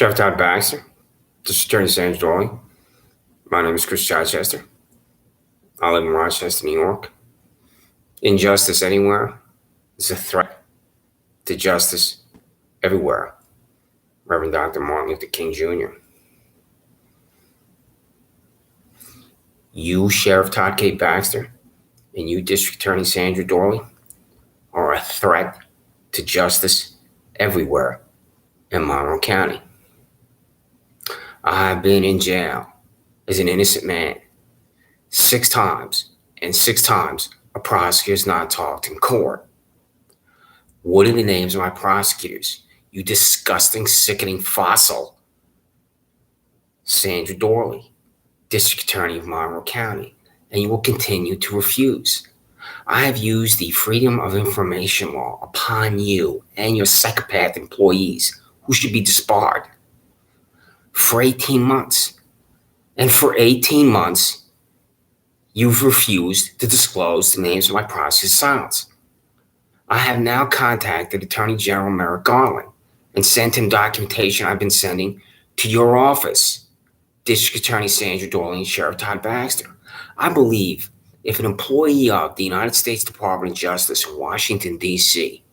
Sheriff Todd Baxter, District Attorney Sandra Doorley. My name is Chris Chichester. I live in Rochester, New York. Injustice anywhere is a threat to justice everywhere. Reverend Dr. Martin Luther King Jr. You, Sheriff Todd K. Baxter, and you, District Attorney Sandra Doorley, are a threat to justice everywhere in Monroe County. I have been in jail as an innocent man 6 times, and 6 times a prosecutor's not talked in court. What are the names of my prosecutors? You disgusting, sickening fossil. Sandra Doorley, District Attorney of Monroe County, and you will continue to refuse. I have used the Freedom of Information law upon you and your psychopath employees who should be disbarred for 18 months. And for 18 months, you've refused to disclose the names of my prosecutor's silence. I have now contacted Attorney General Merrick Garland and sent him documentation I've been sending to your office, District Attorney Sandra Doorley and Sheriff Todd Baxter. I believe if an employee of the United States Department of Justice in Washington, D.C.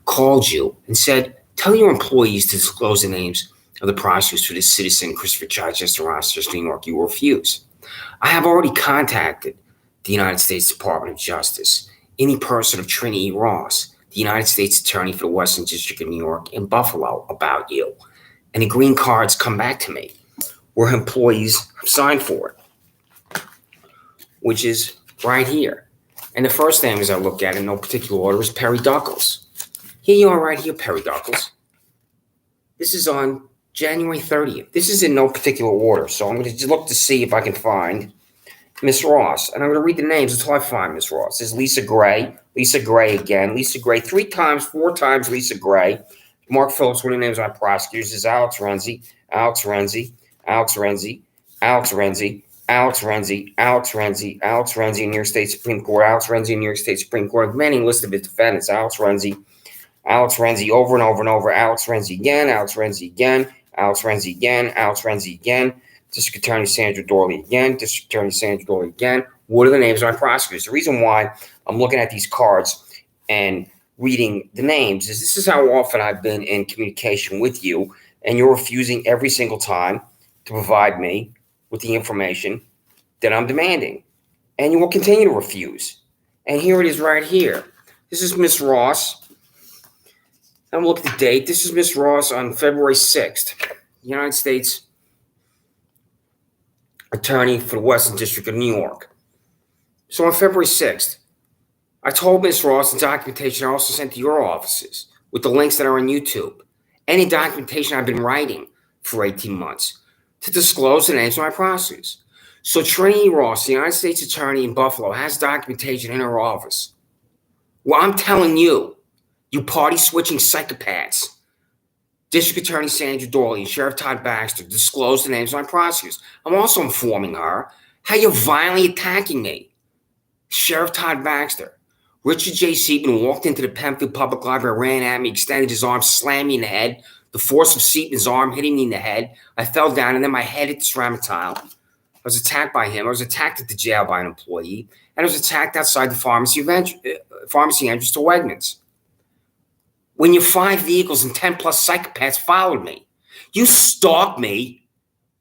called you and said, tell your employees to disclose the names of the prosecutors for this citizen, Christopher Chichester, Rochester, New York, you will refuse. I have already contacted the United States Department of Justice in the person of Trinity Ross, the United States Attorney for the Western District of New York in Buffalo, about you. And the green cards come back to me where employees have signed for it, which is right here. And the first name as I look at it in no particular order is Perry Duckles. Here you are right here, Perry Duckles. This is on January 30th. This is in no particular order. So I'm going to look to see if I can find Miss Ross. And I'm going to read the names until I find Miss Ross. There's Lisa Gray again, Lisa Gray 3 times, 4 times Lisa Gray. Mark Phillips, what are the names of my prosecutors? Is Alex Renzi, Alex Renzi, Alex Renzi, Alex Renzi, Alex Renzi, Alex Renzi, Alex Renzi in New York State Supreme Court, Alex Renzi in New York State Supreme Court, many list of his defendants, Alex Renzi over and over and over, Alex Renzi again, Alex Renzi again, Alex Renzi again, Alex Renzi again, District Attorney Sandra Doorley again, District Attorney Sandra Doorley again. What are the names of my prosecutors? The reason why I'm looking at these cards and reading the names is this is how often I've been in communication with you, and you're refusing every single time to provide me with the information that I'm demanding. And you will continue to refuse. And here it is right here. This is Miss Ross. I'm looking at the date. This is Miss Ross on February 6th, United States Attorney for the Western District of New York. So on February 6th, I told Miss Ross the documentation I also sent to your offices with the links that are on YouTube. Any documentation I've been writing for 18 months to disclose the names of my prosecutors. So Trinity Ross, the United States Attorney in Buffalo, has documentation in her office. Well, I'm telling you, you party-switching psychopaths, District Attorney Sandra Doorley and Sheriff Todd Baxter, disclose the names of my prosecutors. I'm also informing her how you're violently attacking me. Sheriff Todd Baxter, Richard J. Seaton walked into the Penfield Public Library, ran at me, extended his arm, slammed me in the head. The force of Seaton's arm hitting me in the head. I fell down, and then my head hit the ceramic tile. I was attacked by him. I was attacked at the jail by an employee, and I was attacked outside the pharmacy entrance to Wegmans. When your 5 vehicles and 10 plus psychopaths followed me, you stalked me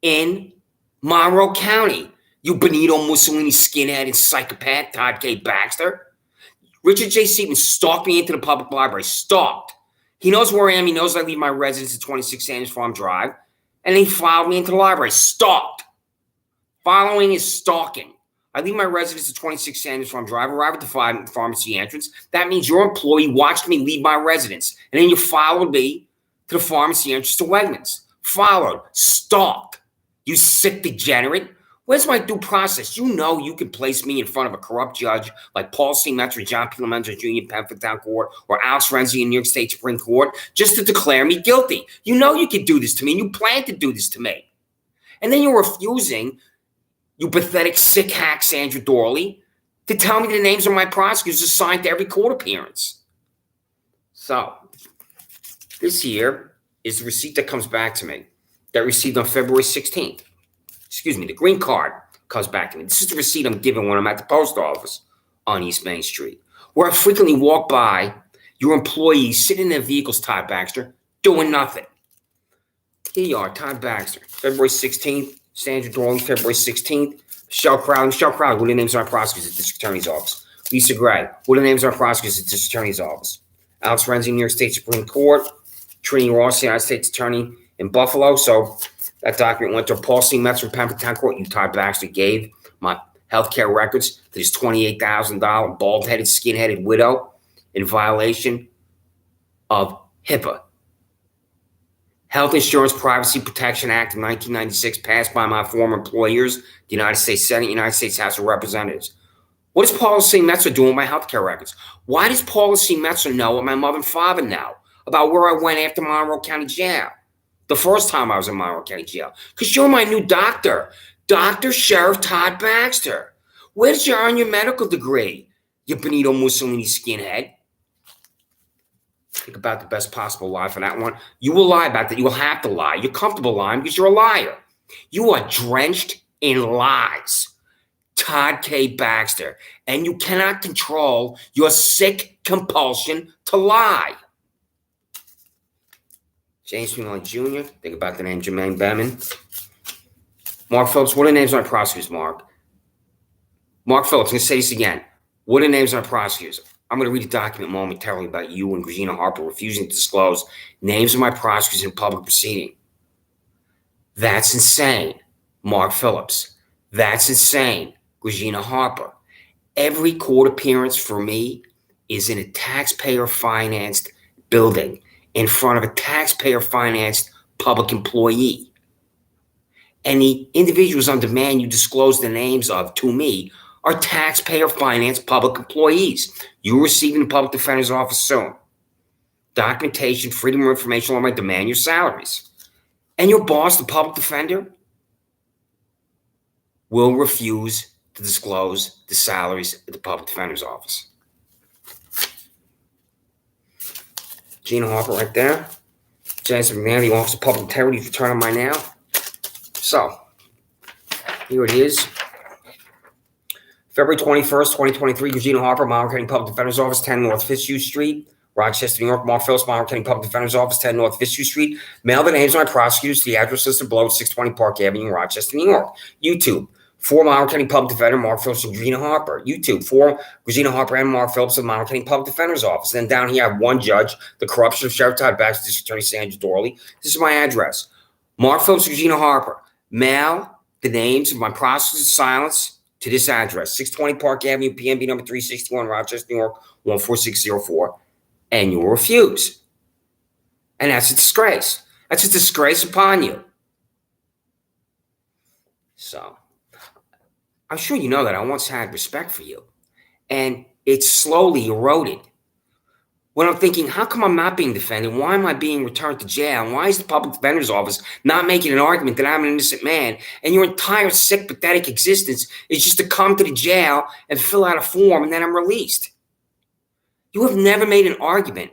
in Monroe County. You Benito Mussolini skinhead and psychopath, Todd K. Baxter. Richard J. Seaton stalked me into the public library. Stalked. He knows where I am. He knows I leave my residence at 26 Sanders Farm Drive. And he followed me into the library. Stalked. Following is stalking. I leave my residence at 26 Sanders Farm Drive, arrive at the pharmacy entrance. That means your employee watched me leave my residence. And then you followed me to the pharmacy entrance to Wegmans. Followed. Stalked. You sick degenerate. Where's my due process? You know you can place me in front of a corrupt judge like Paul C. Metro, John P. Lamento Jr. in Penfield Town Court, or Alex Renzi in New York State Supreme Court, just to declare me guilty. You know you could do this to me, and you plan to do this to me. And then you're refusing, you pathetic sick hack Sandra Doorley, to tell me the names of my prosecutors assigned to every court appearance. So, this here is the receipt that comes back to me that I received on February 16th. The green card comes back to me. This is the receipt I'm given when I'm at the post office on East Main Street, where I frequently walk by your employees sitting in their vehicles, Todd Baxter, doing nothing. Here you are, Todd Baxter, February 16th, Sandra Doorley, February 16th, Michelle Crowley, what are the names of our prosecutors at the District Attorney's Office? Lisa Gray, what are the names of our prosecutors at the District Attorney's Office? Alex Renzi, New York State Supreme Court, Trini Ross, United States Attorney in Buffalo. So that document went to Paul C. Metz from Pembroke Town Court. You, Todd Baxter, gave my healthcare records to this $28,000 bald-headed, skin-headed widow in violation of HIPAA. Health Insurance Privacy Protection Act of 1996, passed by my former employers, the United States Senate, United States House of Representatives. What does Paula C. Metzer do with my healthcare records? Why does Paula C. Metzer know what my mother and father know about where I went after Monroe County Jail? The first time I was in Monroe County Jail. Because you're my new doctor, Dr. Sheriff Todd Baxter. Where did you earn your medical degree, you Benito Mussolini skinhead? Think about the best possible lie for that one. You will lie about that. You will have to lie. You're comfortable lying because you're a liar. You are drenched in lies, Todd K. Baxter, and you cannot control your sick compulsion to lie. James McMillan Jr., think about the name Jermaine Behrman. Mark Phillips, what are the names of my prosecutors, Mark? Mark Phillips, I'm going to say this again. What are the names of my prosecutors? I'm going to read a document momentarily about you and Regina Harper refusing to disclose names of my prosecutors in public proceeding. That's insane, Mark Phillips. That's insane, Regina Harper. Every court appearance for me is in a taxpayer-financed building in front of a taxpayer-financed public employee. And the individuals on demand you disclose the names of to me are taxpayer-financed public employees. You receive in the public defender's office soon. Documentation, freedom of information on my demand, your salaries. And your boss, the public defender, will refuse to disclose the salaries at the public defender's office. Gina Harper right there. James McMahon, the Office of Public Integrity, return on my now. So, here it is. February 21st, 2023, Regina Harper, Monroe County Public Defender's Office, 10 North Fitzhugh Street, Rochester, New York. Mark Phillips, Monroe County Public Defender's Office, 10 North Fitzhugh Street. Mail the names of my prosecutors to the address listed below at 620 Park Avenue, Rochester, New York. YouTube, for Monroe County Public Defender, Mark Phillips and Regina Harper. YouTube, for Regina Harper and Mark Phillips of Monroe County Public Defender's Office. Then down here, I have one judge, the corruption of Sheriff Todd Baxter, District Attorney Sandra Doorley. This is my address. Mark Phillips, Regina Harper. Mail the names of my prosecutors' silence to this address, 620 Park Avenue, PMB number 361, Rochester, New York, 14604, and you will refuse. And that's a disgrace. That's a disgrace upon you. So, I'm sure you know that I once had respect for you, and it's slowly eroded. When I'm thinking, how come I'm not being defended? Why am I being returned to jail? And why is the public defender's office not making an argument that I'm an innocent man? And your entire sick, pathetic existence is just to come to the jail and fill out a form, and then I'm released. You have never made an argument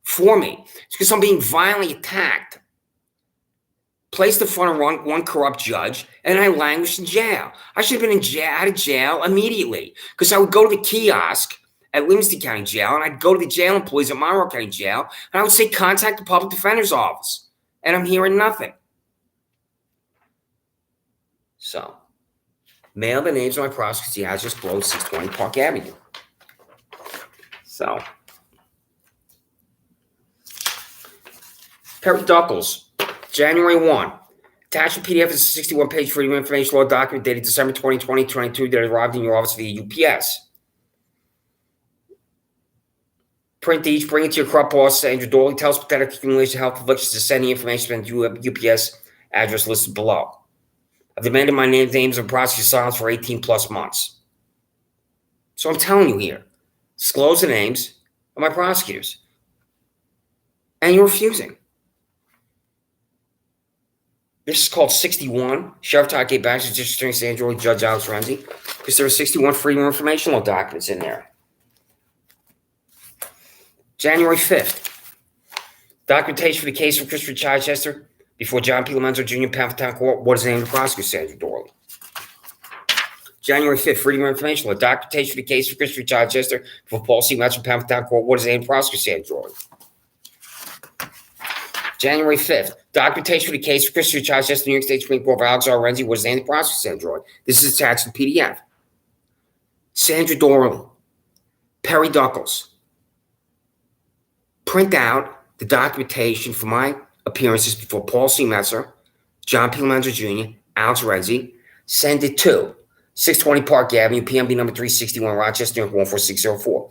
for me. It's because I'm being violently attacked, placed in front of one corrupt judge, and I languished in jail. I should have been out of jail immediately, because I would go to the kiosk at Livingston County Jail, and I'd go to the jail employees at Monroe County Jail, and I would say, contact the public defender's office. And I'm hearing nothing. So, mail the names of my prosecutors to the address below 620 Park Avenue. So, Perry Duckles, January 1. Attached PDF is a 61-page Freedom of Information Law document dated December 20, 2022 that arrived in your office via UPS. Print each, bring it to your corrupt boss, Sandra Doorley. Tells pathetic accumulation of health afflictions to send the information to the UPS address listed below. I've demanded my names and prosecutor silence for 18 plus months. So I'm telling you here, disclose the names of my prosecutors. And you're refusing. This is called 61. Sheriff Todd K. Baxter, District Attorney Sandra Doorley, Judge Alex Renzi. Because there are 61 Freedom of Information Law documents in there. January 5th. Documentation for the case of Christopher Chichester Before John P. Lomenzo Jr. Pound Town Court, what is the name of the prosecutor? Sandra Doorley. January 5th, Freedom of Information Law. Documentation for the case for Christopher Chichester before Paul C. Metro Pound Town Court. What is the name of the prosecutor? Sandra Doorley. January 5th, documentation for the case for Christopher Chichester, New York State Supreme Court for Alex R. Renzi. What is the name of the prosecutor? Sandra Doorley. This is attached to the PDF. Sandra Doorley. Perry Duckles. Print out the documentation for my appearances before Paul C. Metzer, John P. Lomenzo Jr., Alex Renzi. Send it to 620 Park Avenue, PMB number 361, Rochester, New York 14604.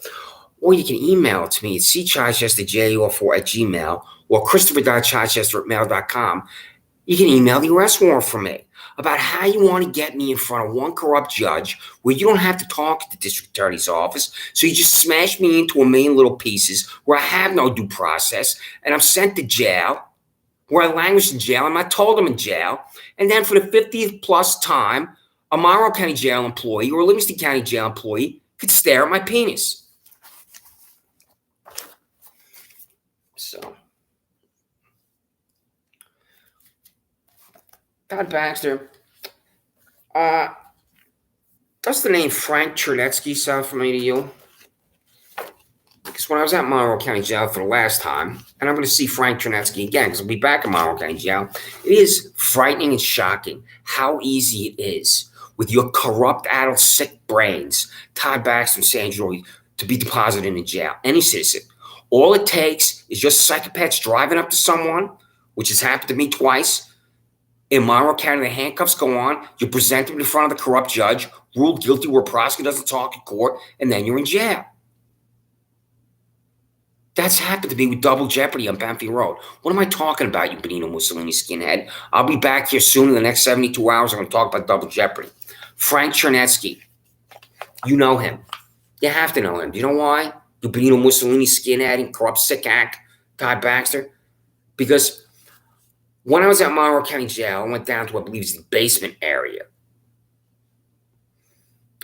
Or you can email it to me at cchichesterj04@gmail or christopher.chichester@mail.com. You can email the arrest warrant for me about how you want to get me in front of one corrupt judge where you don't have to talk to the district attorney's office. So you just smash me into a million little pieces where I have no due process and I'm sent to jail, where I languish in jail. I'm not told I'm in jail. And then for the 50th plus time, a Monroe County jail employee or a Livingston County jail employee could stare at my penis. So, Todd Baxter, does the name Frank Chernetsky sound familiar to you? Because when I was at Monroe County Jail for the last time, and I'm going to see Frank Chernetsky again because I'll be back in Monroe County Jail, it is frightening and shocking how easy it is with your corrupt, adult, sick brains, Todd Baxter and Sandra, to be deposited in jail. Any citizen. All it takes is just psychopaths driving up to someone, which has happened to me twice. In Monroe County, the handcuffs go on. You present them in front of the corrupt judge, ruled guilty where prosecutor doesn't talk in court, and then you're in jail. That's happened to me with double jeopardy on Banfield Road. What am I talking about, you Benito Mussolini skinhead? I'll be back here soon in the next 72 hours. I'm going to talk about double jeopardy. Frank Chernetsky. You know him. You have to know him. Do you know why? You Benito Mussolini skinhead and corrupt sick hack, Todd Baxter? Because when I was at Monroe County Jail, I went down to, I believe, it's the basement area.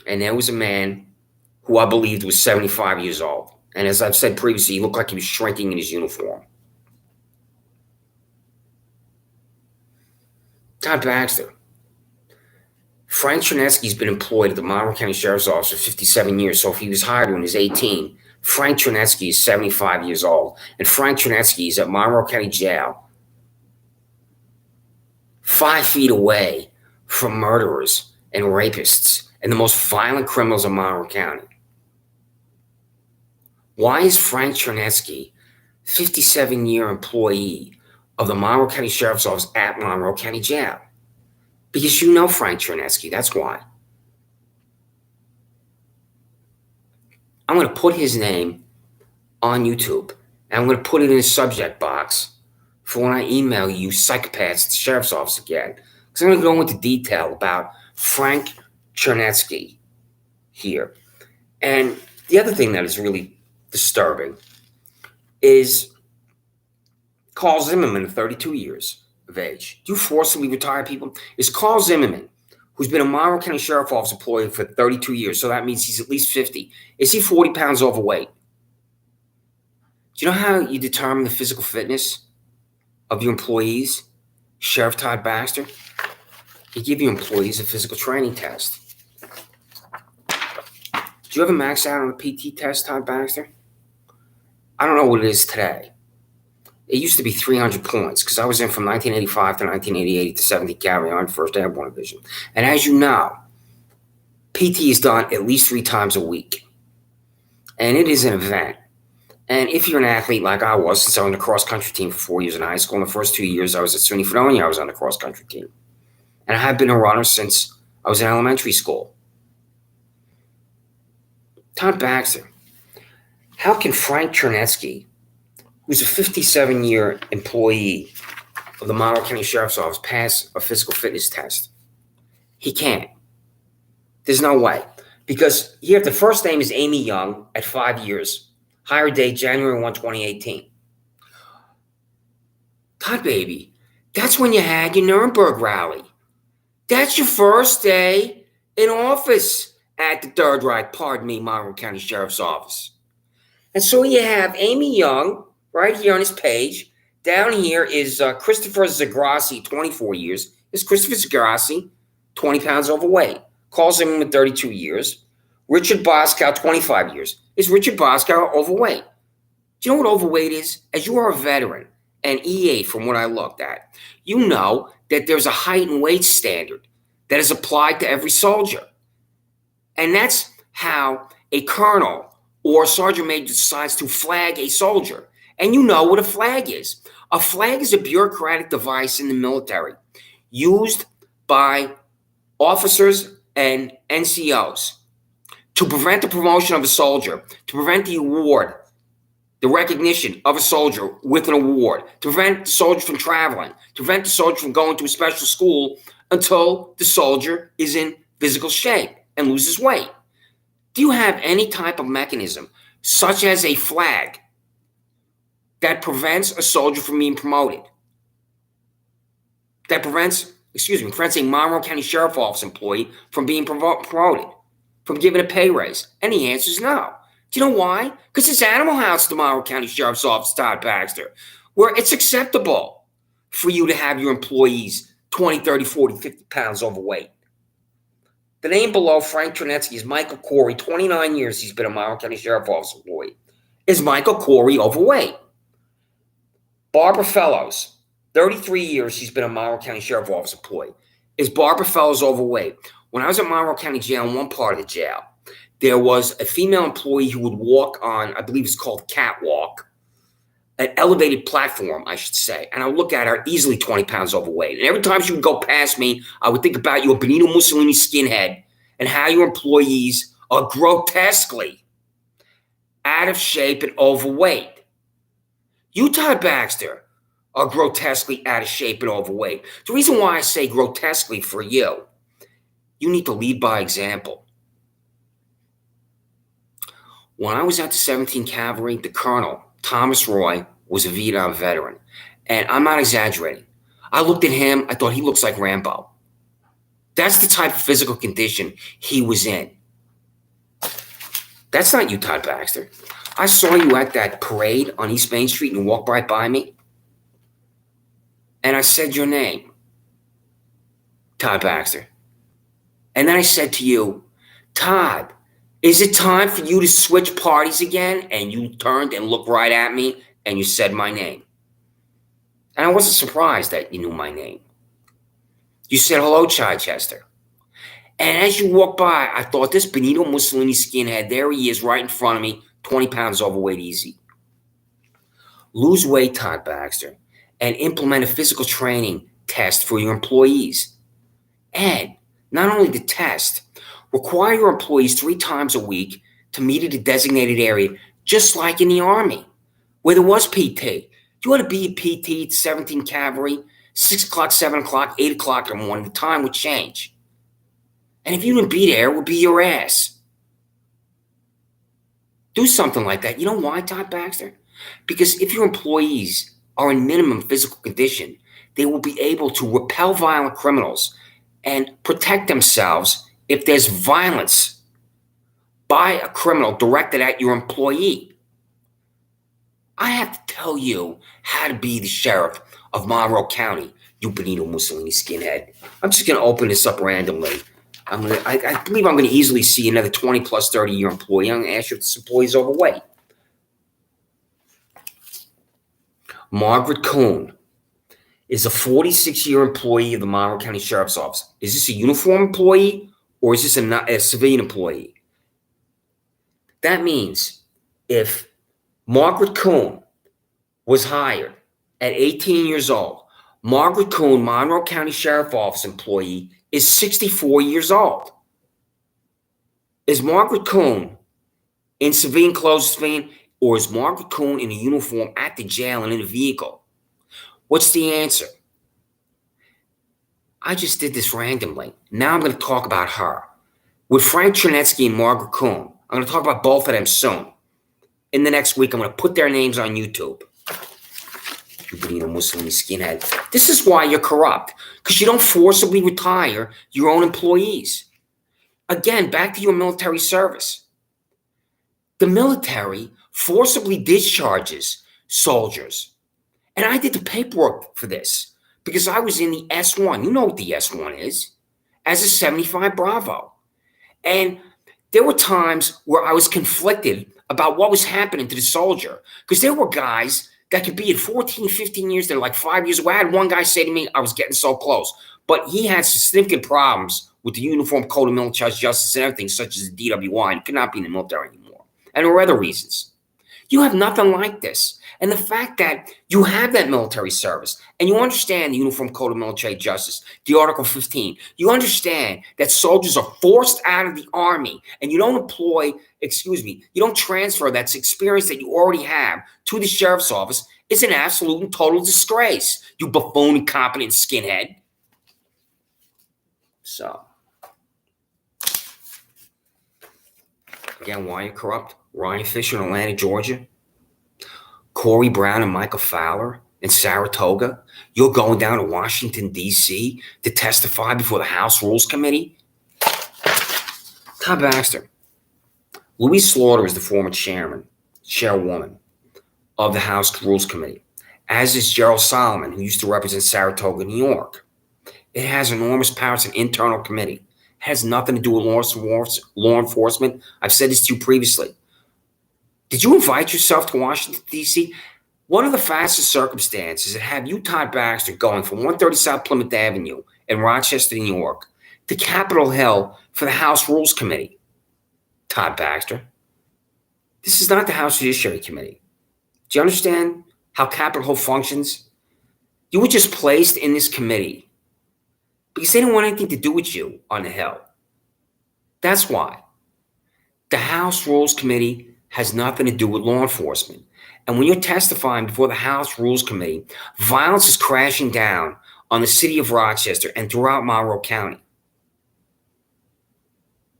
And there was a man who I believed was 75 years old. And as I've said previously, he looked like he was shrinking in his uniform. Todd Baxter. Frank Chernetsky's been employed at the Monroe County Sheriff's Office for 57 years. So if he was hired when he was 18, Frank Chernetsky is 75 years old. And Frank Chernetsky is at Monroe County Jail 5 feet away from murderers and rapists and the most violent criminals in Monroe County. Why is Frank Chernetsky, 57-year employee of the Monroe County Sheriff's Office at Monroe County Jail? Because you know Frank Chernetsky, that's why. I'm going to put his name on YouTube, and I'm going to put it in the subject box for when I email you psychopaths at the Sheriff's Office again. Because I'm going to go into detail about Frank Chernetsky here. And the other thing that is really disturbing is Carl Zimmerman, 32 years of age. Do you forcibly retire people? Is Carl Zimmerman, who's been a Monroe County Sheriff's Office employee for 32 years, so that means he's at least 50. Is he 40 pounds overweight? Do you know how you determine the physical fitness of your employees? Sheriff Todd Baxter? You give your employees a physical training test. Do you ever max out on a PT test, Todd Baxter? I don't know what it is today. It used to be 300 points because I was in from 1985 to 1988 to 70th Cavalry Army 1st Airborne Division. And as you know, PT is done at least 3 times a week. And it is an event. And if you're an athlete like I was, since I was on the cross-country team for 4 years in high school, in the first 2 years I was at SUNY Fredonia, I was on the cross-country team. And I have been a runner since I was in elementary school. Todd Baxter, how can Frank Chernetsky, who's a 57-year employee of the Monroe County Sheriff's Office, pass a physical fitness test? He can't. There's no way. Because here, the first name is Amy Young at 5 years. Hire date January 1, 2018. Todd, baby, that's when you had your Nuremberg rally. That's your first day in office at the Third Reich, Monroe County Sheriff's Office. And so you have Amy Young right here on his page, Down here is Christopher Zagrassi, 24 years. Is Christopher Zagrassi, 20 pounds overweight. Carl Zimmerman, 32 years. Richard Boscow, 25 years. Is Richard Boscow overweight? Do you know what overweight is? As you are a veteran, and EA from what I looked at, you know that there's a height and weight standard that is applied to every soldier. And that's how a colonel or a sergeant major decides to flag a soldier. And you know what a flag is. A flag is a bureaucratic device in the military used by officers and NCOs to prevent the promotion of a soldier, to prevent the award, the recognition of a soldier with an award, to prevent the soldier from traveling, to prevent the soldier from going to a special school until the soldier is in physical shape and loses weight. Do you have any type of mechanism, such as a flag, that prevents a soldier from being promoted? That prevents a Monroe County Sheriff Office employee from being promoted, from giving a pay raise? And the answer is no. Do you know why? Because it's Animal House, the Monroe County Sheriff's Office, Todd Baxter, where it's acceptable for you to have your employees 20, 30, 40, 50 pounds overweight. The name below Frank Trinetsky is Michael Corey, 29 years he's been a Monroe County Sheriff's Office employee. Is Michael Corey overweight? Barbara Fellows, 33 years she's been a Monroe County Sheriff's Office employee. Is Barbara Fellows overweight? When I was at Monroe County Jail, in one part of the jail, there was a female employee who would walk on, I believe it's called catwalk, an elevated platform, I should say. And I would look at her, easily 20 pounds overweight. And every time she would go past me, I would think about you, a Benito Mussolini skinhead, and how your employees are grotesquely out of shape and overweight. You, Todd Baxter, are grotesquely out of shape and overweight. The reason why I say grotesquely for you, you need to lead by example. When I was at the 17th Cavalry, the Colonel, Thomas Roy, was a Vietnam veteran. And I'm not exaggerating. I looked at him, I thought he looks like Rambo. That's the type of physical condition he was in. That's not you, Todd Baxter. I saw you at that parade on East Main Street and you walked right by me. And I said your name, Todd Baxter. And then I said to you, Todd, is it time for you to switch parties again? And you turned and looked right at me and you said my name. And I wasn't surprised that you knew my name. You said, hello, Chichester. And as you walked by, I thought, this Benito Mussolini skinhead, there he is right in front of me, 20 pounds overweight easy. Lose weight, Todd Baxter, and implement a physical training test for your employees. And not only the test, require your employees 3 times a week to meet at a designated area, just like in the Army, where there was PT. You want to be a PT at 17 Cavalry, 6 o'clock, 7 o'clock, 8 o'clock in the morning, the time would change. And if you didn't be there, it would be your ass. Do something like that. You know why, Todd Baxter? Because if your employees are in minimum physical condition, they will be able to repel violent criminals and protect themselves if there's violence by a criminal directed at your employee. I have to tell you how to be the sheriff of Monroe County, you Benito Mussolini skinhead. I'm just going to open this up randomly. I believe I'm going to easily see another 20 plus 30-year employee. I'm going to ask you if this employee is overweight. Margaret Kuhn is a 46-year employee of the Monroe County Sheriff's Office. Is this a uniform employee or is this a civilian employee? That means if Margaret Kuhn was hired at 18 years old, Margaret Kuhn, Monroe County Sheriff's Office employee, is 64 years old. Is Margaret Kuhn in civilian clothes, or is Margaret Kuhn in a uniform at the jail and in a vehicle? What's the answer? I just did this randomly. Now I'm going to talk about her. With Frank Trinetsky and Margaret Kuhn, I'm going to talk about both of them soon. In the next week, I'm going to put their names on YouTube. You Benito Mussolini skinhead. This is why you're corrupt, because you don't forcibly retire your own employees. Again, back to your military service. The military forcibly discharges soldiers And I did the paperwork for this because I was in the S1. You know what the S1 is, as a 75 Bravo. And there were times where I was conflicted about what was happening to the soldier, because there were guys that could be at 14, 15 years. They're like 5 years away. I had one guy say to me, I was getting so close, but he had significant problems with the Uniform Code of Military Justice and everything, such as the DWI, and could not be in the military anymore. And there were other reasons. You have nothing like this. And the fact that you have that military service and you understand the Uniform Code of Military Justice, the Article 15, you understand that soldiers are forced out of the Army and you don't you don't transfer that experience that you already have to the sheriff's office, is an absolute and total disgrace, you buffoon, incompetent skinhead. So, again, why are you corrupt? Ryan Fisher in Atlanta, Georgia. Corey Brown and Michael Fowler in Saratoga. You're going down to Washington, D.C. to testify before the House Rules Committee? Todd Baxter. Louise Slaughter is the former chairwoman of the House Rules Committee, as is Gerald Solomon, who used to represent Saratoga, New York. It has enormous power. It's an internal committee. It has nothing to do with law enforcement. I've said this to you previously. Did you invite yourself to Washington, D.C.? One of the fastest circumstances that have you, Todd Baxter, going from 130 South Plymouth Avenue in Rochester, New York, to Capitol Hill for the House Rules Committee. Todd Baxter, this is not the House Judiciary Committee. Do you understand how Capitol Hill functions? You were just placed in this committee because they didn't want anything to do with you on the Hill. That's why. The House Rules Committee has nothing to do with law enforcement. And when you're testifying before the House Rules Committee, violence is crashing down on the city of Rochester and throughout Monroe County.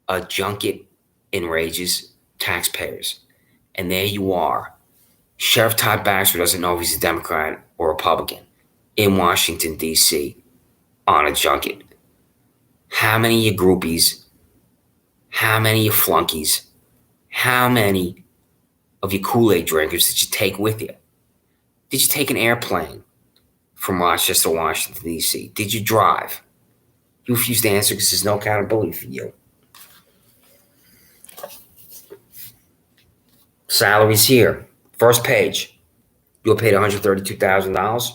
A junket enrages taxpayers. And there you are. Sheriff Todd Baxter doesn't know if he's a Democrat or Republican in Washington, D.C. on a junket. How many of your groupies, how many of your flunkies, how many of your Kool-Aid drinkers did you take with you? Did you take an airplane from Rochester to Washington, D.C.? Did you drive? You refuse to answer because there's no accountability for you. Salaries here. First page. You were paid $132,000.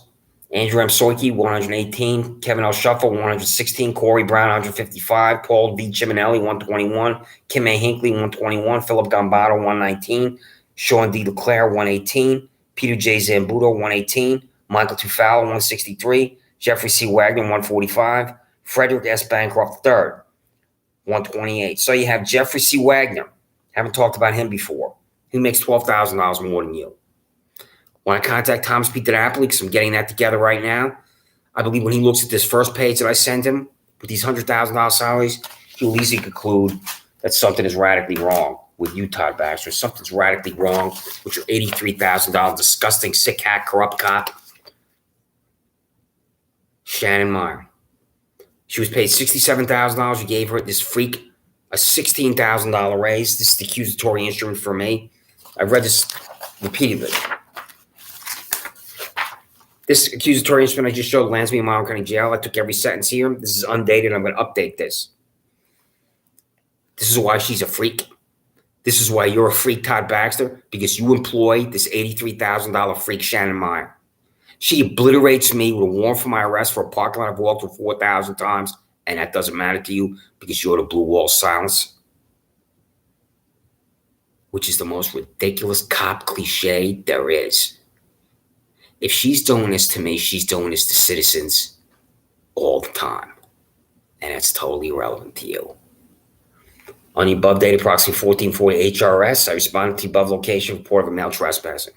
Andrew M. Soike, $118. Kevin L. Shuffle, $116. Corey Brown, $155. Paul V. Chiminelli, $121. Kim A. Hinckley, $121. Philip Gambado, $119. Sean D. Leclerc, $118. Peter J. Zambuto, $118. Michael Tufalo, $163. Jeffrey C. Wagner, $145. Frederick S. Bancroft III, $128. So you have Jeffrey C. Wagner. Haven't talked about him before. He makes $12,000 more than you. When I contact Thomas P. DiNapoli, because I'm getting that together right now, I believe when he looks at this first page that I sent him with these $100,000 salaries, he'll easily conclude that something is radically wrong with you, Todd Baxter. Something's radically wrong with your $83,000 disgusting, sick hack, corrupt cop. Shannon Meyer. She was paid $67,000. You gave her this freak a $16,000 raise. This is the accusatory instrument for me. I've read this repeatedly. This accusatory instrument I just showed lands me in Monroe County Jail. I took every sentence here. This is undated. I'm going to update this. This is why she's a freak. This is why you're a freak, Todd Baxter, because you employ this $83,000 freak, Shannon Meyer. She obliterates me with a warrant for my arrest for a parking lot I've walked through 4,000 times, and that doesn't matter to you because you're the blue wall silence, which is the most ridiculous cop cliche there is. If she's doing this to me, she's doing this to citizens all the time, and that's totally irrelevant to you. On the above date, approximately 1440 HRS, I responded to the above location report of a male trespassing.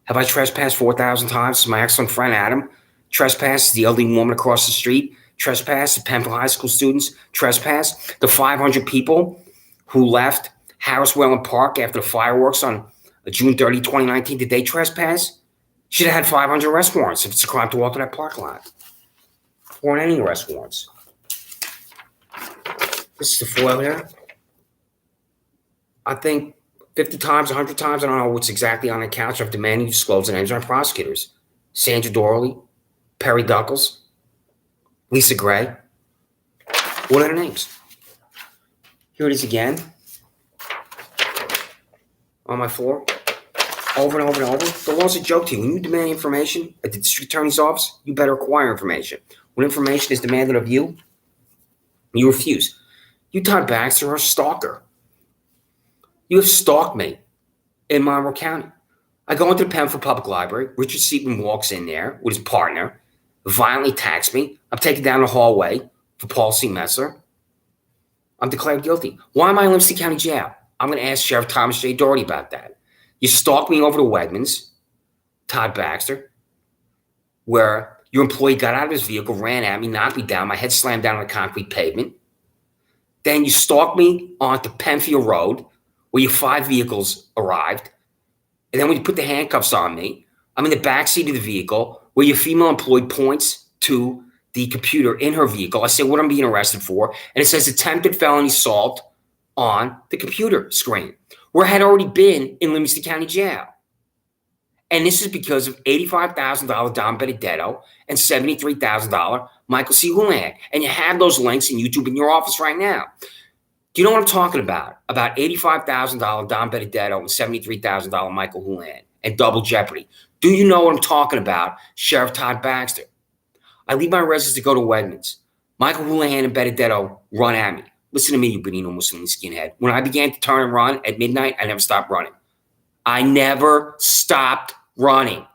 Have I trespassed 4,000 times? This is my excellent friend Adam. Trespass the elderly woman across the street. Trespass the Pembroke High School students. Trespass the 500 people who left Harris Whalen Park after the fireworks on June 30, 2019. Did they trespass? Should have had 500 arrest warrants if it's a crime to walk to that parking lot. Or any arrest warrants. This is the foil here. I think 50 times, 100 times, I don't know what's exactly on the couch. I've demanded you disclose the names of our prosecutors. Sandra Doorley, Perry Duckles, Lisa Gray. What are their names? Here it is again on my floor. Over and over and over. The law's a joke to you. When you demand information at the district attorney's office, you better acquire information. When information is demanded of you, you refuse. You, Todd Baxter, are a stalker. You have stalked me in Monroe County. I go into the Penfield Public Library. Richard Seaton walks in there with his partner, violently attacks me. I'm taken down the hallway for Paul C. Messer. I'm declared guilty. Why am I in Livingston County Jail? I'm going to ask Sheriff Thomas J. Doherty about that. You stalked me over to Wegmans, Todd Baxter, where your employee got out of his vehicle, ran at me, knocked me down, my head slammed down on the concrete pavement. Then you stalked me onto Penfield Road, where your 5 vehicles arrived. And then when you put the handcuffs on me, I'm in the backseat of the vehicle, where your female employee points to the computer in her vehicle. I say what I'm being arrested for, and it says attempted felony assault on the computer screen, where I had already been in Livingston County Jail. And this is because of $85,000 Don Benedetto and $73,000 Michael C. Houlihan. And you have those links in YouTube in your office right now. Do you know what I'm talking about? About $85,000 Don Benedetto and $73,000 Michael Houlihan and double jeopardy. Do you know what I'm talking about, Sheriff Todd Baxter? I leave my residence to go to Wegmans. Michael Houlihan and Benedetto run at me. Listen to me, you Benito Mussolini skinhead. When I began to turn and run at midnight, I never stopped running. I never stopped running.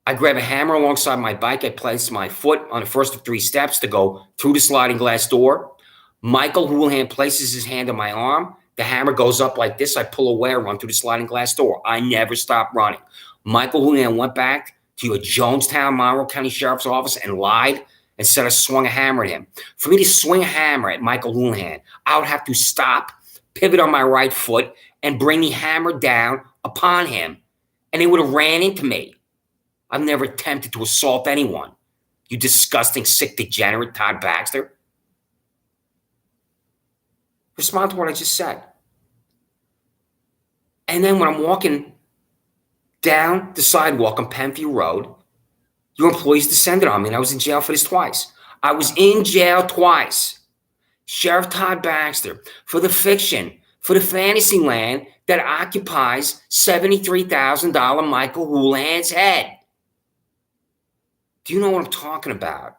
I grab a hammer alongside my bike. I place my foot on the first of 3 steps to go through the sliding glass door. Michael Houlihan places his hand on my arm. The hammer goes up like this. I pull away, I run through the sliding glass door. I never stopped running. Michael Houlihan went back to your Jonestown, Monroe County Sheriff's Office and lied and said I swung a hammer at him. For me to swing a hammer at Michael Houlihan, I would have to stop, pivot on my right foot, and bring the hammer down upon him, and they would have ran into me. I've never attempted to assault anyone. You disgusting, sick, degenerate Todd Baxter. Respond to what I just said. And then when I'm walking down the sidewalk on Penfield Road, your employees descended on me, and I was in jail for this twice. I was in jail twice. Sheriff Todd Baxter, for the fiction, for the fantasy land that occupies $73,000 Michael Houlihan's head. Do you know what I'm talking about,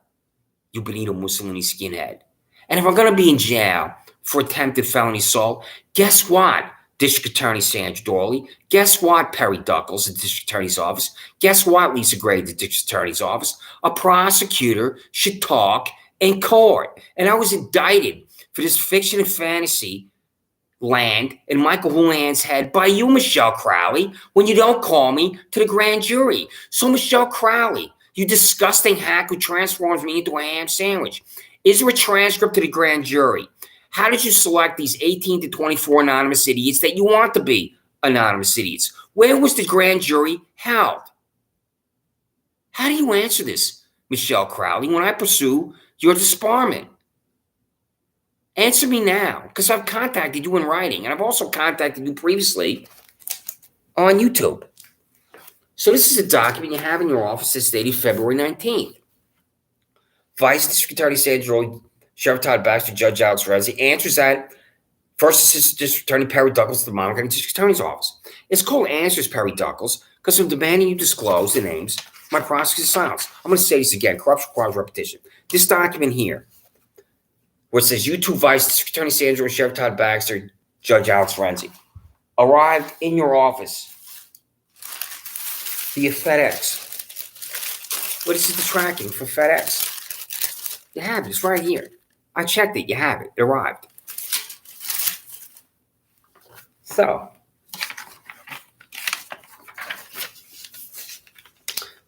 you Benito Mussolini skinhead? And if I'm going to be in jail for attempted felony assault, guess what, District Attorney Sandra Doorley? Guess what, Perry Duckles, the District Attorney's Office? Guess what, Lisa Gray, the District Attorney's Office? A prosecutor should talk in court. And I was indicted for this fiction and fantasy land in Michael Houlihan's head by you, Michelle Crowley, when you don't call me to the grand jury. So, Michelle Crowley, you disgusting hack who transforms me into a ham sandwich, is there a transcript to the grand jury? How did you select these 18 to 24 anonymous idiots that you want to be anonymous idiots? Where was the grand jury held? How do you answer this, Michelle Crowley, when I pursue your disbarment? Answer me now, because I've contacted you in writing, and I've also contacted you previously on YouTube. So this is a document you have in your office that's dated February 19th. Vice District Attorney Sandra, Sheriff Todd Baxter, Judge Alex Renzi answers that First Assistant District Attorney Perry Duckles to the Monroe County District Attorney's Office. It's called Answers Perry Duckles because I'm demanding you disclose the names of my prosecutor's silence. I'm going to say this again. Corruption requires repetition. This document here, where it says YouTube Vice District Attorney Sandra and Sheriff Todd Baxter, Judge Alex Renzi, arrived in your office via FedEx. What is the tracking for FedEx? You have it. It's right here. I checked it. You have it. It arrived. So,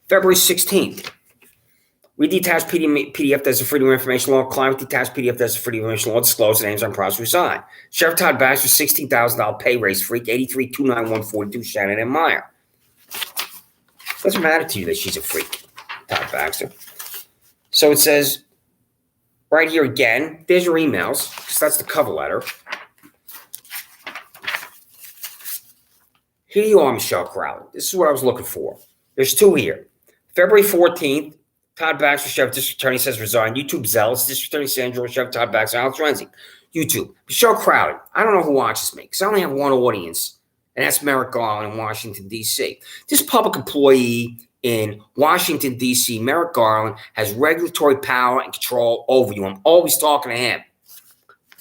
February 16th. We detached PDF that's a Freedom of Information Law. Client detached PDF that's a Freedom of Information Law. Disclose the names on prosecutor's side. Sheriff Todd Baxter, $16,000 pay raise freak, 83-291-42, Shannon and Meyer. Doesn't matter to you that she's a freak, Todd Baxter. So it says, right here again, there's your emails, because that's the cover letter. Here you are, Michelle Crowley. This is what I was looking for. There's two here. February 14th, Todd Baxter, Sheriff District Attorney, says resign. YouTube zealous. District Attorney Sandra, Sheriff Todd Baxter, Alex Renzi. YouTube. Michelle Crowley. I don't know who watches me because I only have one audience, and that's Merrick Garland in Washington, D.C. This public employee in Washington, D.C., Merrick Garland, has regulatory power and control over you. I'm always talking to him.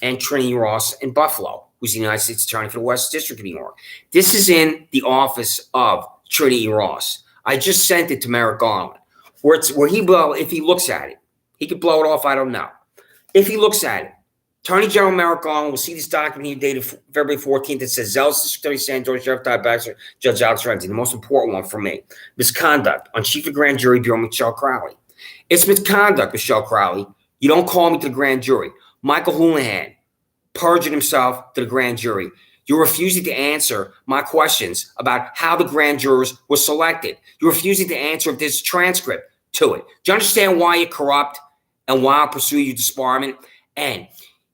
And Trinity Ross in Buffalo, who's the United States Attorney for the West District of New York. This is in the office of Trinity Ross. I just sent it to Merrick Garland, where he blow. If he looks at it, he could blow it off. I don't know. If he looks at it, Attorney General Merrick Garland will see this document here dated February 14th. It says, zealous District Attorney Sandra, Sheriff Todd Baxter, Judge Alex Renzi. The most important one for me, misconduct on Chief of Grand Jury Bureau Michelle Crowley. It's misconduct, Michelle Crowley. You don't call me to the grand jury. Michael Houlihan perjured himself to the grand jury. You're refusing to answer my questions about how the grand jurors were selected. You're refusing to answer if there's a transcript to it. Do you understand why you're corrupt and why I'll pursue your disbarment? And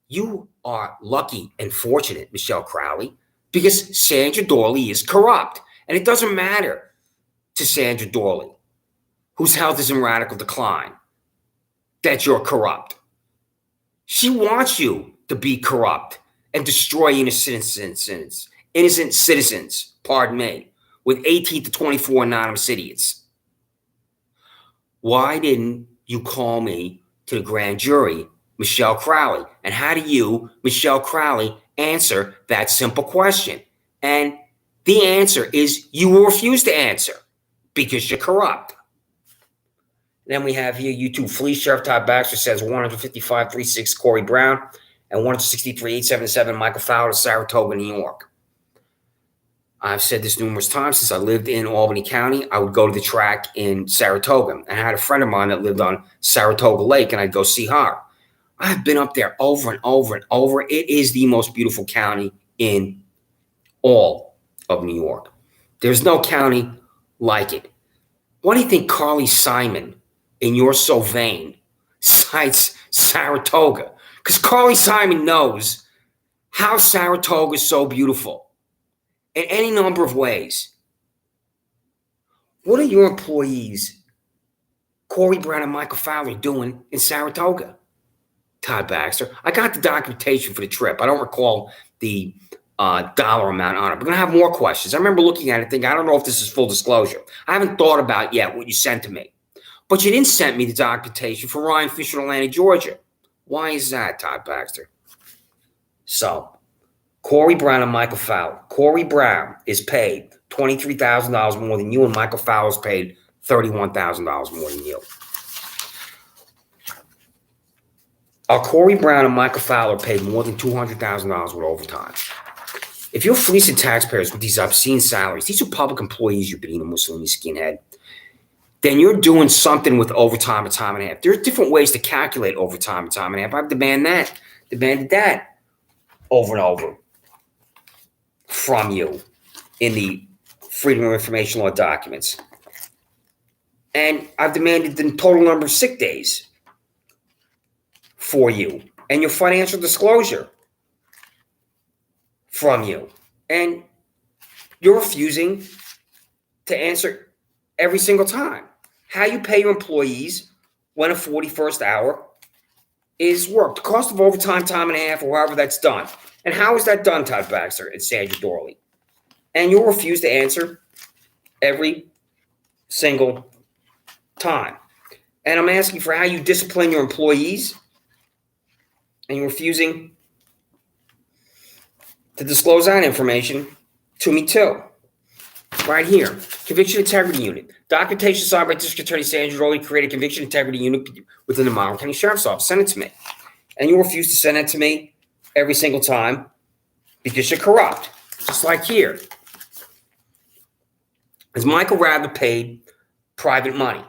you are lucky and fortunate, Michelle Crowley, because Sandra Doorley is corrupt. And it doesn't matter to Sandra Doorley, whose health is in radical decline, that you're corrupt. She wants you to be corrupt and destroy innocent citizens, pardon me, with 18 to 24 anonymous idiots. Why didn't you call me to the grand jury, Michelle Crowley? And how do you, Michelle Crowley, answer that simple question? And the answer is you will refuse to answer because you're corrupt. Then we have here YouTube Fleece. Sheriff Todd Baxter says 155-36 Corey Brown and 163-877 Michael Fowler, Saratoga, New York. I've said this numerous times since I lived in Albany County. I would go to the track in Saratoga. And I had a friend of mine that lived on Saratoga Lake, and I'd go see her. I've been up there over and over and over. It is the most beautiful county in all of New York. There's no county like it. Why do you think Carly Simon in You're So Vain cites Saratoga? Because Carly Simon knows how Saratoga is so beautiful in any number of ways. What are your employees, Corey Brown and Michael Fowler, doing in Saratoga? Todd Baxter. I got the documentation for the trip. I don't recall the dollar amount on it. We're going to have more questions. I remember looking at it thinking, I don't know if this is full disclosure. I haven't thought about yet what you sent to me. But you didn't send me the documentation for Ryan Fisher in Atlanta, Georgia. Why is that, Todd Baxter? So, Corey Brown and Michael Fowler. Corey Brown is paid $23,000 more than you, and Michael Fowler is paid $31,000 more than you. Corey Brown and Michael Fowler paid more than $200,000 with overtime. If you're fleecing taxpayers with these obscene salaries, these are public employees you're being a Mussolini skinhead, then you're doing something with overtime and time and a half. There are different ways to calculate overtime and time and a half. I've demanded that over and over from you in the Freedom of Information Law documents. And I've demanded the total number of sick days for you and your financial disclosure from you. And you're refusing to answer every single time how you pay your employees when a 41st hour is worked. The cost of overtime, time and a half, or however that's done. And how is that done, Todd Baxter and Sandra Doorley? And you'll refuse to answer every single time. And I'm asking for how you discipline your employees, and you're refusing to disclose that information to me too. Right here, Conviction Integrity Unit. Documentation signed by District Attorney Sandra Doorley created a Conviction Integrity Unit within the Monroe County Sheriff's Office. Send it to me. And you refuse to send it to me every single time because you're corrupt. Just like here. Is Michael Rather paid private money?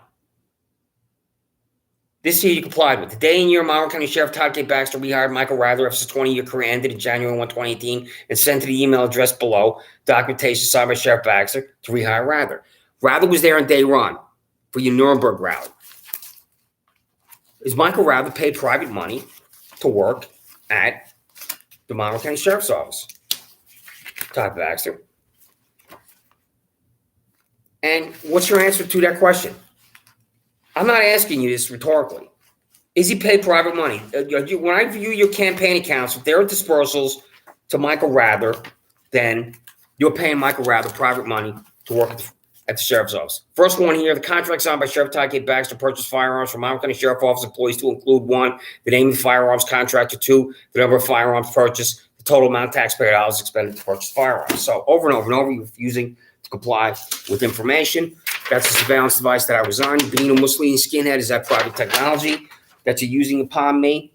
This year you complied with. The day and year Monroe County Sheriff Todd K. Baxter rehired Michael Rather after his 20-year career ended in January 1, 2018 and sent to the email address below documentation signed by Sheriff Baxter to rehire Rather. Rather was there on day one for your Nuremberg rally. Is Michael Rather paid private money to work at the Monroe County Sheriff's Office? Todd Baxter. And what's your answer to that question? I'm not asking you this rhetorically. Is he paid private money? When I view your campaign accounts, if there are dispersals to Michael Rather, then you're paying Michael Rather private money to work at the sheriff's office. First one here, the contract signed by Sheriff Todd Baxter to purchase firearms from Monroe County Sheriff Office employees to include 1, the name of the firearms contractor; 2, the number of firearms purchased; the total amount of taxpayer dollars expended to purchase firearms. So over and over and over, you're refusing to comply with information. That's the surveillance device that I was on. Being a Muslim skinhead, is that private technology that you're using upon me?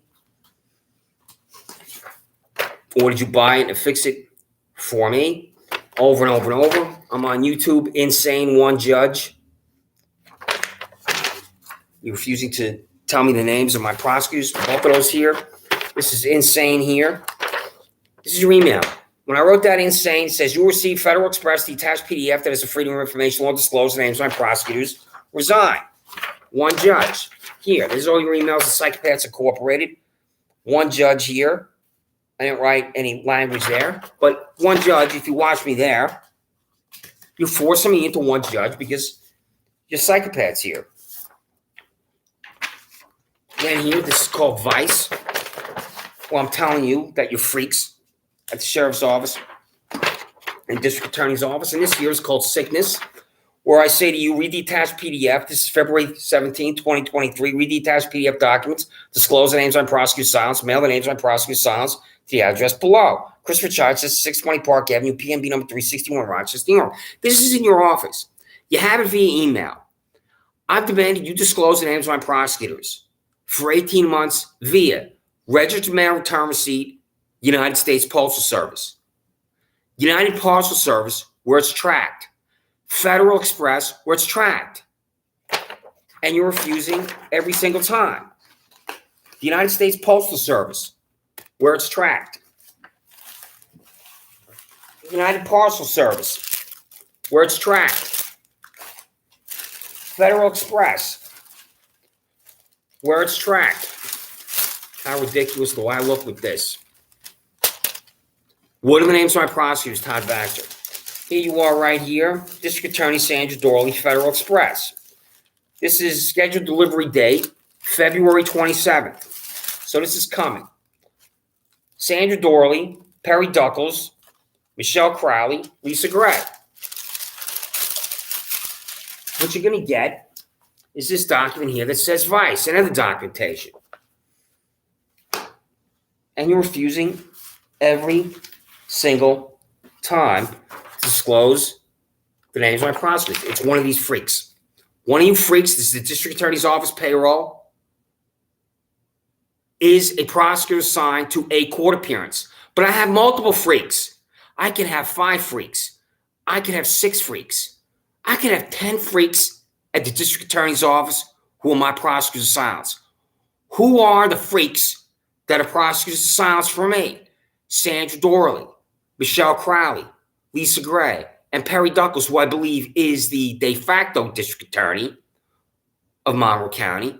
Or did you buy it and fix it for me? Over and over and over. I'm on YouTube, Insane One Judge. You're refusing to tell me the names of my prosecutors. Both of those here. This is Insane here. This is your email. When I wrote that, Insane says, you receive Federal Express, the attached PDF that is a Freedom of Information law, disclose the names of my prosecutors. Resign. One judge. Here, this is all your emails to Psychopaths Incorporated. One judge here. I didn't write any language there. But one judge, if you watch me there, you're forcing me into one judge because you're psychopaths here. Then here, this is called Vice. Well, I'm telling you that you're freaks at the sheriff's office and district attorney's office. And this here is called Sickness, where I say to you, read the attached PDF. This is February 17, 2023. Read the attached PDF documents. Disclose the names on prosecutor's silence. Mail the names on prosecutor's silence to the address below. Christopher Child says 620 Park Avenue, PMB number 361, Rochester, New York. This is in your office. You have it via email. I've demanded you disclose the names of my prosecutors for 18 months via registered mail return receipt, United States Postal Service, United Parcel Service, where it's tracked, Federal Express, where it's tracked, and you're refusing every single time. The United States Postal Service, where it's tracked, United Parcel Service, where it's tracked, Federal Express, where it's tracked. How ridiculous do I look with this? What are the names of my prosecutors? Todd Baxter. Here you are right here. District Attorney Sandra Doorley, Federal Express. This is scheduled delivery date, February 27th. So this is coming. Sandra Doorley, Perry Duckles, Michelle Crowley, Lisa Gray. What you're going to get is this document here that says Vice and other documentation. And you're refusing every single time to disclose the names of my prosecutors. It's one of these freaks. One of you freaks, this is the district attorney's office payroll, is a prosecutor assigned to a court appearance. But I have multiple freaks. I can have 5 freaks. I can have 6 freaks. I can have 10 freaks at the district attorney's office who are my prosecutors assigned. Who are the freaks that are prosecutors assigned for me? Sandra Doorley, Michelle Crowley, Lisa Gray, and Perry Duckles, who I believe is the de facto district attorney of Monroe County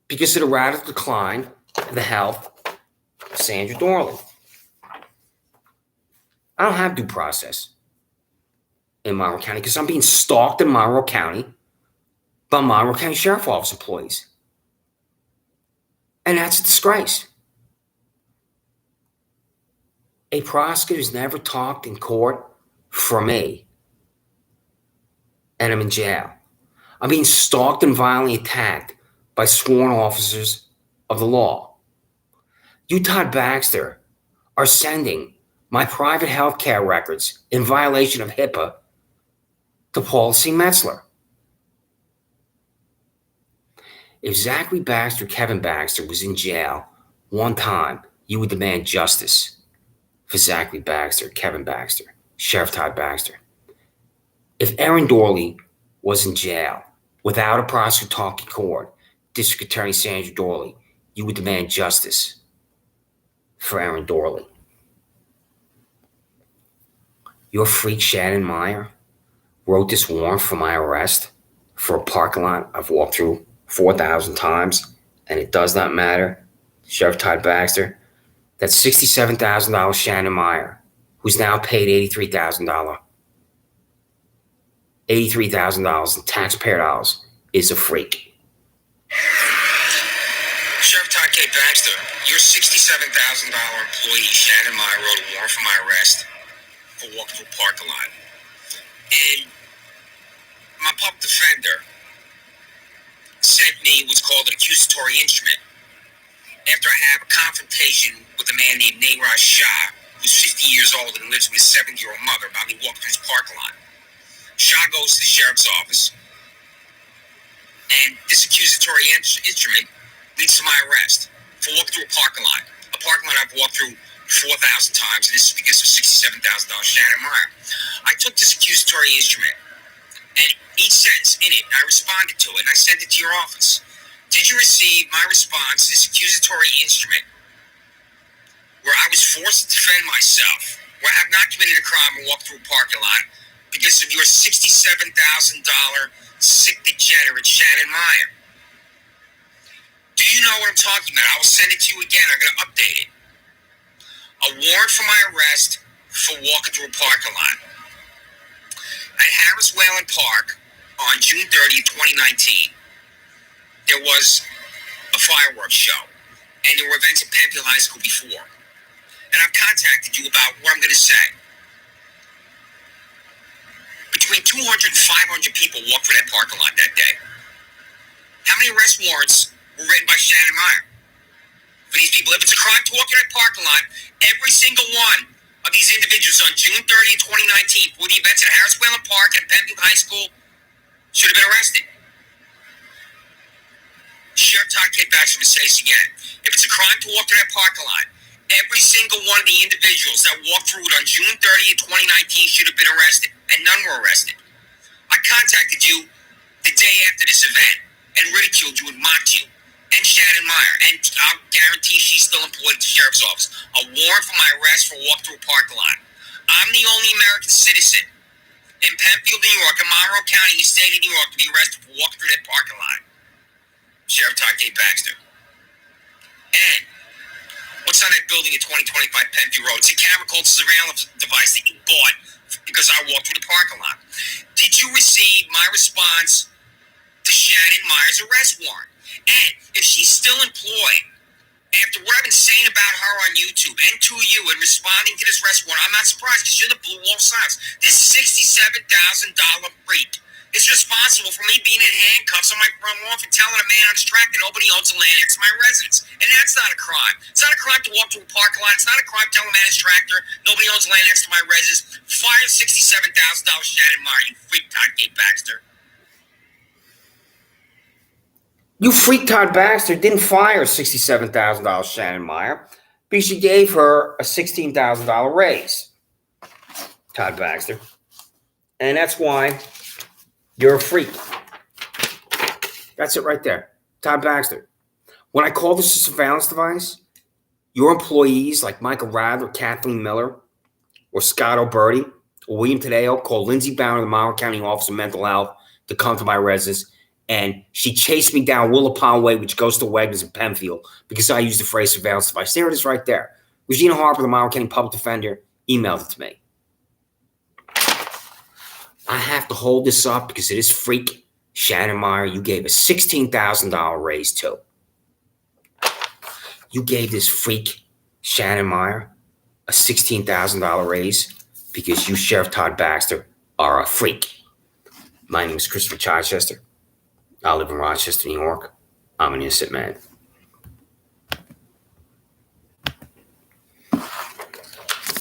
because of the radical decline of the health of Sandra Doorley. I don't have due process in Monroe County because I'm being stalked in Monroe County by Monroe County Sheriff Office employees. And that's a disgrace. A prosecutor's never talked in court for me. And I'm in jail. I'm being stalked and violently attacked by sworn officers of the law. You, Todd Baxter, are sending my private health care records in violation of HIPAA to Paul C. Metzler. If Zachary Baxter, Kevin Baxter, was in jail one time, you would demand justice for Zachary Baxter, Kevin Baxter, Sheriff Todd Baxter. If Aaron Doorley was in jail without a prosecutor talking court, District Attorney Sandra Doorley, you would demand justice for Aaron Doorley. Your freak Shannon Meyer wrote this warrant for my arrest for a parking lot I've walked through 4,000 times, and it does not matter. Sheriff Todd Baxter, that's $67,000 Shannon Meyer, who's now paid $83,000 $83,000 in taxpayer dollars is a freak. Sheriff Todd K. Baxter, your $67,000 employee, Shannon Meyer, wrote a warrant for my arrest for walking through a parking lot. And my public defender sent me what's called an accusatory instrument after I have a confrontation with a man named Neeraj Shah, who's 50 years old and lives with his 70-year-old mother, about me walking through his parking lot. Shah goes to the sheriff's office, and this accusatory instrument leads to my arrest for walking through a parking lot I've walked through 4,000 times, and this is because of $67,000 Shannon Meyer. I took this accusatory instrument, and each sentence in it, I responded to it, and I sent it to your office. Did you receive my response to this accusatory instrument where I was forced to defend myself, where I have not committed a crime and walked through a parking lot because of your $67,000 sick degenerate Shannon Meyer? Do you know what I'm talking about? I will send it to you again. I'm going to update it. A warrant for my arrest for walking through a parking lot at Harris Whalen Park on June 30th, 2019. There was a fireworks show, and there were events at Penfield High School before. And I've contacted you about what I'm going to say. Between 200 and 500 people walked through that parking lot that day. How many arrest warrants were written by Shannon Meyer for these people? If it's a crime to walk through that parking lot, every single one of these individuals on June 30th, 2019, for the events at Harris Whalen Park and Penfield High School should have been arrested. Sheriff Todd K. Baxter, I'm going to say this again. If it's a crime to walk through that parking lot, every single one of the individuals that walked through it on June 30th, 2019 should have been arrested, and none were arrested. I contacted you the day after this event and ridiculed you and mocked you and Shannon Meyer, and I'll guarantee she's still employed at the sheriff's office. A warrant for my arrest for walk through a parking lot. I'm the only American citizen in Penfield, New York, and Monroe County, in the state of New York, to be arrested for walking through that parking lot. Sheriff Todd K. Baxter. And what's on that building at 2025 Penfield Road? It's a camera called surveillance device that you bought because I walked through the parking lot. Did you receive my response to Shannon Meyer's arrest warrant? And if she's still employed, after what I've been saying about her on YouTube and to you and responding to this arrest warrant, I'm not surprised because you're the blue wall silence. This $67,000 freak is responsible for me being in handcuffs on my front lawn for telling a man on his track that nobody owns the land next to my residence. And that's not a crime. It's not a crime to walk through a parking lot. It's not a crime to tell a man on his tractor nobody owns the land next to my residence. Fire $67,000 Shannon Meyer, you freak, Todd K. Baxter. You freak Todd Baxter didn't fire $67,000 Shannon Meyer because you gave her a $16,000 raise, Todd Baxter. And that's why you're a freak. That's it right there. Todd Baxter. When I call this a surveillance device, your employees like Michael Rather, Kathleen Miller, or Scott O'Berty, or William Tadeo called Lindsay Bauer, the Monroe County Office of Mental Health, to come to my residence. And she chased me down Willapon Way, which goes to Wegmans in Penfield, because I used the phrase surveillance device. There it is right there. Regina Harper, the Monroe County Public Defender, emailed it to me. I have to hold this up because it is freak Shannon Meyer you gave a $16,000 raise to. You gave this freak Shannon Meyer a $16,000 raise because you, Sheriff Todd Baxter, are a freak. My name is Christopher Chichester. I live in Rochester, New York. I'm an innocent man.